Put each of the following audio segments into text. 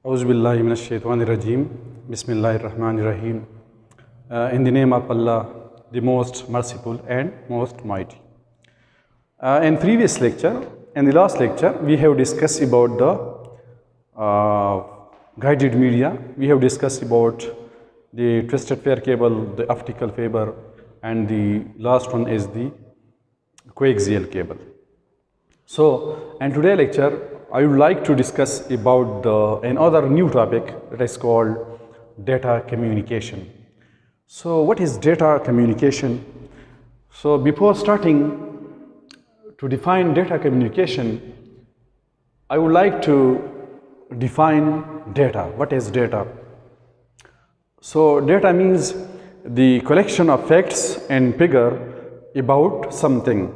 Auzu billahi minash shaitanir rajim. Bismillahir rahmanir rahim. In the name of Allah, the most merciful and most mighty. In previous lecture, in the last lecture, we have discussed about the guided media. We have discussed about the twisted pair cable, the optical fiber, and the last one is the coaxial cable. So, in today's lecture, I would like to discuss about another new topic that is called data communication. So, what is data communication? So, before starting to define data communication, I would like to define data. What is data? So, data means the collection of facts and figure about something.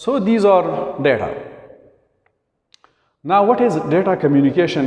So these are data. Now what is data communication?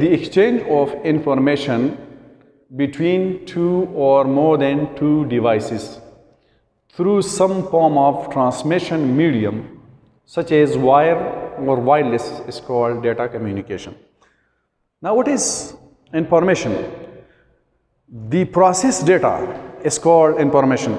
the exchange of information between two or more than two devices through some form of transmission medium such as wire or wireless is called data communication. Now what is information? The processed data is called information.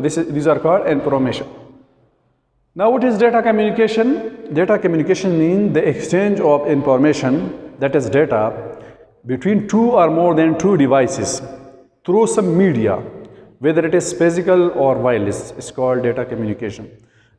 these are called information. Now what is data communication? Data communication means the exchange of information, that is data, between two or more than two devices through some media, whether it is physical or wireless, is called data communication.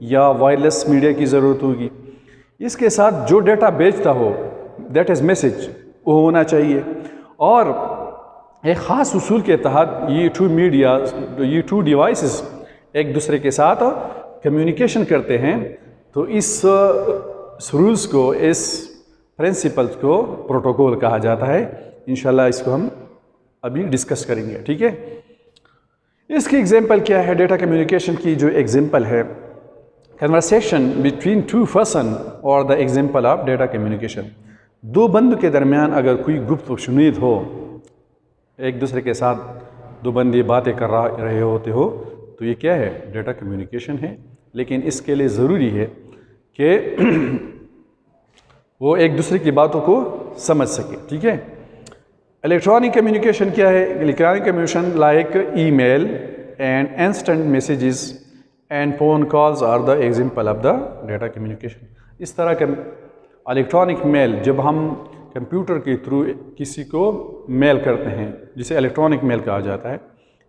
یا wireless media کی ضرورت ہوگی. اس کے ساتھ جو data بیچتا ہو that is message وہ ہونا چاہیے. اور ایک خاص اصول کے تحت یہ ٹو ڈیوائسز ایک دوسرے کے ساتھ کمیونیکیشن کرتے ہیں. تو اس رولز کو اس پرنسپلز کو پروٹوکول کہا جاتا ہے. انشاءاللہ اس کو ہم ابھی ڈسکس کریں گے. ٹھیک ہے. اس کی ایگزامپل کیا ہے؟ ڈیٹا کمیونیکیشن کی جو ایگزامپل ہے کنورسیشن بٹوین ٹو پرسن اور the example of data communication. دو بندوں کے درمیان اگر کوئی گفت و شنید ہو، ایک دوسرے کے ساتھ دو بندے باتیں کر رہے ہوتے ہو، تو یہ کیا ہے؟ ڈیٹا کمیونیکیشن ہے. لیکن اس کے لیے ضروری ہے کہ وہ ایک دوسرے کی باتوں کو سمجھ سکے. ٹھیک ہے. الیکٹرانک کمیونیکیشن کیا ہے؟ Electronic communication like email and instant messages and phone calls are the example of the data communication. اس طرح کا الیکٹرانک میل، جب ہم کمپیوٹر کے تھرو کسی کو میل کرتے ہیں جسے الیکٹرانک میل کہا جاتا ہے،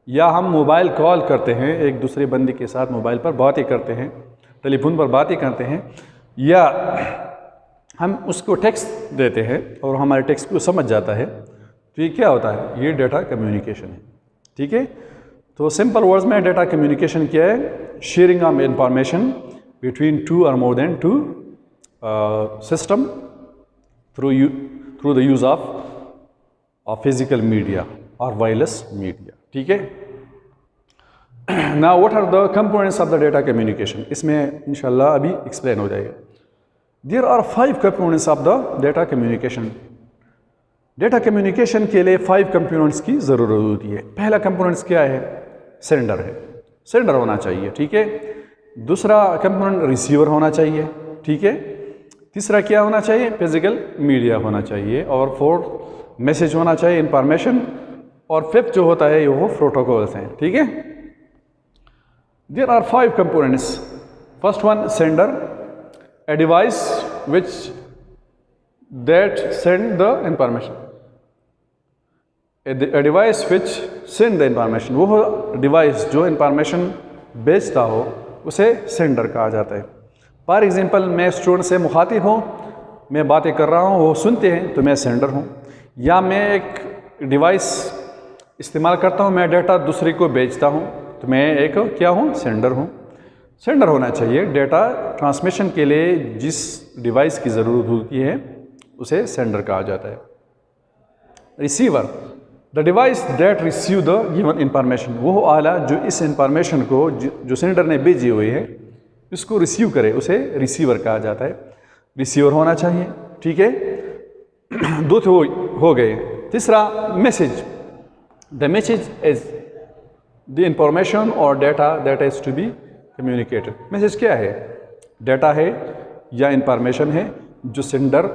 یا ہم موبائل کال کرتے ہیں، ایک دوسرے بندے کے ساتھ موبائل پر باتیں کرتے ہیں، ٹیلی فون پر باتیں کرتے ہیں، یا ہم اس کو ٹیکسٹ دیتے ہیں اور ہمارے ٹیکسٹ کو سمجھ جاتا ہے، تو یہ کیا ہوتا ہے؟ یہ ڈیٹا کمیونیکیشن ہے. ٹھیک ہے. تو سمپل ورڈز میں ڈیٹا کمیونیکیشن کیا ہے؟ Sharing of information between two or more than two system through the use of physical media or wireless media. ٹھیک ہے. Now what are the components of the data communication? اس میں انشاءاللہ ابھی explain ہو جائے گا. There are 5 components of the data communication. Data communication کے لیے 5 components کی ضرورت ہوتی ہے. پہلا کمپوننٹس کیا ہے؟ سینڈر ہے. سینڈر ہونا چاہیے. ٹھیک ہے. دوسرا کمپوننٹ ریسیور ہونا چاہیے. ٹھیک ہے. تیسرا کیا ہونا چاہیے؟ فزیکل میڈیا ہونا چاہیے. اور 4 میسیج ہونا چاہیے، انفارمیشن. اور 5 جو ہوتا ہے وہ پروٹوکولس ہیں. ٹھیک ہے. There are 5 components. First one sender, a device which that send the information. A device which send the information, وہ ڈیوائس جو انفارمیشن بیچتا ہو اسے سینڈر کہا جاتا ہے. فار ایگزامپل میں اسٹوڈنٹ سے مخاطب ہوں، میں باتیں کر رہا ہوں، وہ سنتے ہیں تو میں سینڈر ہوں. یا میں ایک ڈیوائس استعمال کرتا ہوں، میں ڈیٹا دوسرے کو بیچتا ہوں تو میں ایک کیا ہوں؟ سینڈر ہوں. سینڈر ہونا چاہیے. ڈیٹا ٹرانسمیشن کے لیے جس ڈیوائس کی ضرورت ہوتی ہے اسے سینڈر کہا جاتا ہے. Receiver, the device that receive the given information, وہ آلہ جو اس انفارمیشن کو جو سینڈر نے بھیجی ہوئی ہے اس کو ریسیو کرے، اسے ریسیور کہا جاتا ہے. ریسیور ہونا چاہیے. ٹھیک ہے. 2 تو ہو گئے. تیسرا message. The message is the information or data that is to be communicated. Message کیا ہے؟ ڈیٹا ہے یا انفارمیشن ہے جو سینڈر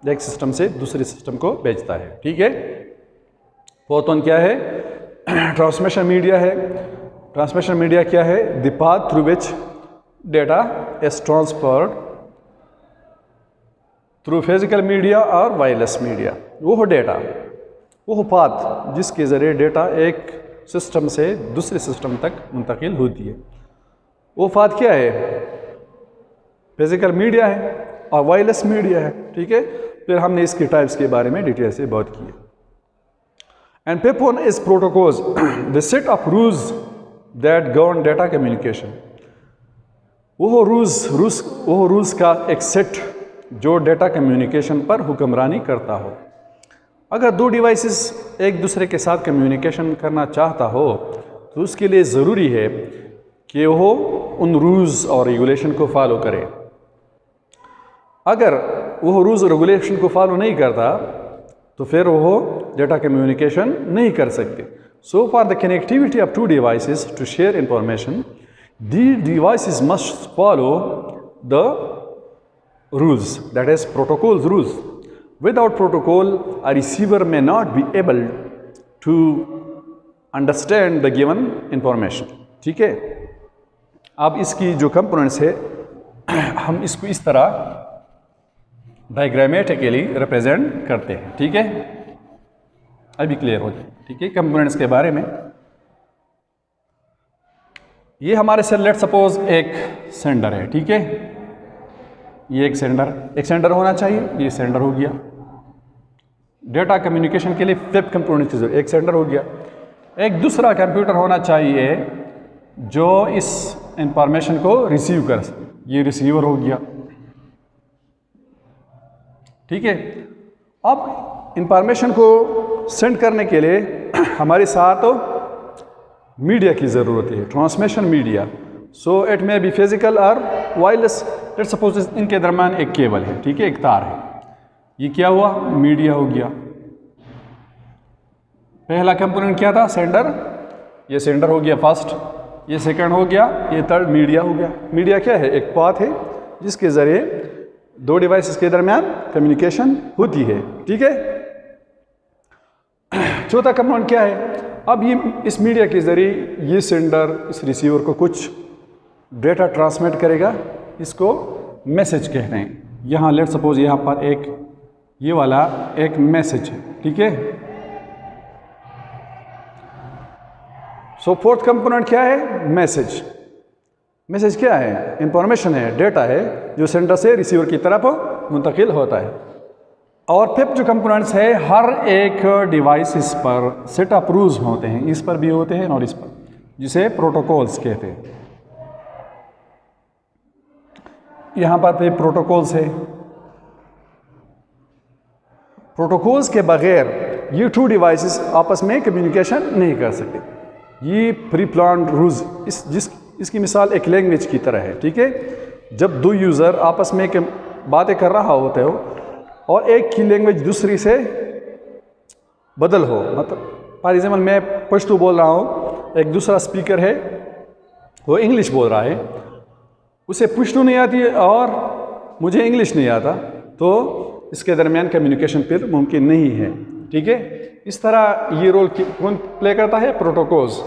ایک سسٹم سے دوسرے سسٹم کو بھیجتا ہے. ٹھیک ہے. فورتھ ون کیا ہے؟ ٹرانسمیشن میڈیا ہے. ٹرانسمیشن میڈیا کیا ہے؟ The path through which data is transferred through physical media اور wireless media. وہ ڈیٹا، وہ پاتھ جس کے ذریعے ڈیٹا ایک سسٹم سے دوسرے سسٹم تک منتقل ہوتی ہے. وہ پاتھ کیا ہے؟ فزیکل میڈیا ہے اور وائرلیس میڈیا ہے. ٹھیک ہے. پھر ہم نے اس کے ٹائپس کے بارے میں ڈیٹیل سے بات کی ہے. And fifth one is protocols, the set of rules that govern data communication. وہ رولز کا ایک سیٹ جو ڈیٹا کمیونیکیشن پر حکمرانی کرتا ہو. اگر 2 ڈیوائسز ایک دوسرے کے ساتھ کمیونیکیشن کرنا چاہتا ہو تو اس کے لیے ضروری ہے کہ وہ ان رولز اور ریگولیشن کو فالو کرے. اگر وہ رولز اور ریگولیشن کو فالو نہیں کرتا تو پھر وہ ڈیٹا کمیونیکیشن نہیں کر سکتے. So for the connectivity of 2 devices to share information, these devices must follow the rules, that is protocols rules. Without protocol, a receiver may not be able to understand the given information. ٹھیک ہے. اب اس کی جو components ہے ہم اس کو اس طرح ڈائیگرامیٹیکلی represent کرتے ہیں. ٹھیک ہے. ابھی کلیئر ہو جائے. ٹھیک ہے. کمپوننٹس کے بارے میں یہ ہمارے سے لیٹ سپوز ایک سینڈر ہے، ٹھیک ہے، یہ ایک سینڈر ہونا چاہیے، یہ سینڈر ہو گیا. ڈیٹا کمیونیکیشن کے لیے فیب کمپوننٹ چیز ایک سینڈر ہو گیا. ایک دوسرا کمپیوٹر ہونا چاہیے جو اس انفارمیشن کو ریسیو کر سکے، یہ ریسیور ہو گیا. ٹھیک ہے، اب انفارمیشن کو سینڈ کرنے کے لیے ہمارے ساتھ میڈیا کی ضرورت ہے، ٹرانسمیشن میڈیا. سو اٹ میں بی فزیکل اور وائرلیس. لیٹ سپوز ان کے درمیان ایک کیبل ہے، ٹھیک ہے، ایک تار ہے. یہ کیا ہوا؟ میڈیا ہو گیا. پہلا کمپوننٹ کیا تھا؟ سینڈر. یہ سینڈر ہو گیا فرسٹ، یہ سیکنڈ ہو گیا، یہ تھرڈ میڈیا ہو گیا. میڈیا کیا ہے؟ ایک پاتھ ہے جس کے ذریعے دو ڈیوائسز کے درمیان کمیونیکیشن ہوتی ہے. ٹھیک ہے. چوتھا کمپوننٹ کیا ہے؟ اب یہ اس میڈیا کے ذریعے یہ سینڈر اس ریسیور کو کچھ ڈیٹا ٹرانسمٹ کرے گا، اس کو میسج کہتے ہیں. یہاں لیٹ سپوز یہاں پر ایک یہ والا ایک میسج ہے. ٹھیک ہے. سو فورتھ کمپوننٹ کیا ہے؟ میسج. میسج کیا ہے؟ انفارمیشن ہے، ڈیٹا ہے جو سینڈر سے ریسیور کی طرف منتقل ہوتا ہے. اور ففتھ جو کمپوننٹس ہے، ہر ایک ڈیوائس اس پر سیٹ اپ رولز ہوتے ہیں، اس پر بھی ہوتے ہیں اور اس پر، جسے پروٹوکولز کہتے ہیں. یہاں پر بھی پروٹوکولز ہے. پروٹوکولز کے بغیر یہ ٹو ڈیوائسز آپس میں کمیونیکیشن نہیں کر سکتے. یہ پری پلانڈ رولز، اس کی مثال ایک لینگویج کی طرح ہے. ٹھیک ہے. جب دو یوزر آپس میں باتیں کر رہا ہوتے ہو اور ایک کی لینگویج دوسری سے بدل ہو، مطلب فار ایگزامپل میں پشتو بول رہا ہوں، ایک دوسرا اسپیکر ہے وہ انگلش بول رہا ہے، اسے پشتو نہیں آتی اور مجھے انگلش نہیں آتا، تو اس کے درمیان کمیونیکیشن پھر ممکن نہیں ہے. ٹھیک ہے. اس طرح یہ رول کون پلے کرتا ہے؟ پروٹوکولز.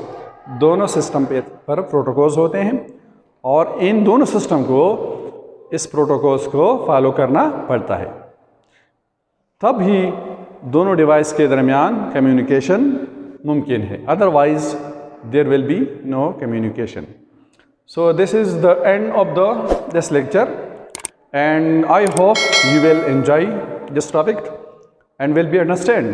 دونوں سسٹم پر پروٹوکولز ہوتے ہیں اور ان دونوں سسٹم کو اس پروٹوکولز کو فالو کرنا پڑتا ہے، تب ہی دونوں ڈیوائس کے درمیان کمیونیکیشن ممکن ہے. Otherwise there will be no communication. So this is the end of this lecture, and I hope you will enjoy this topic and will be understand.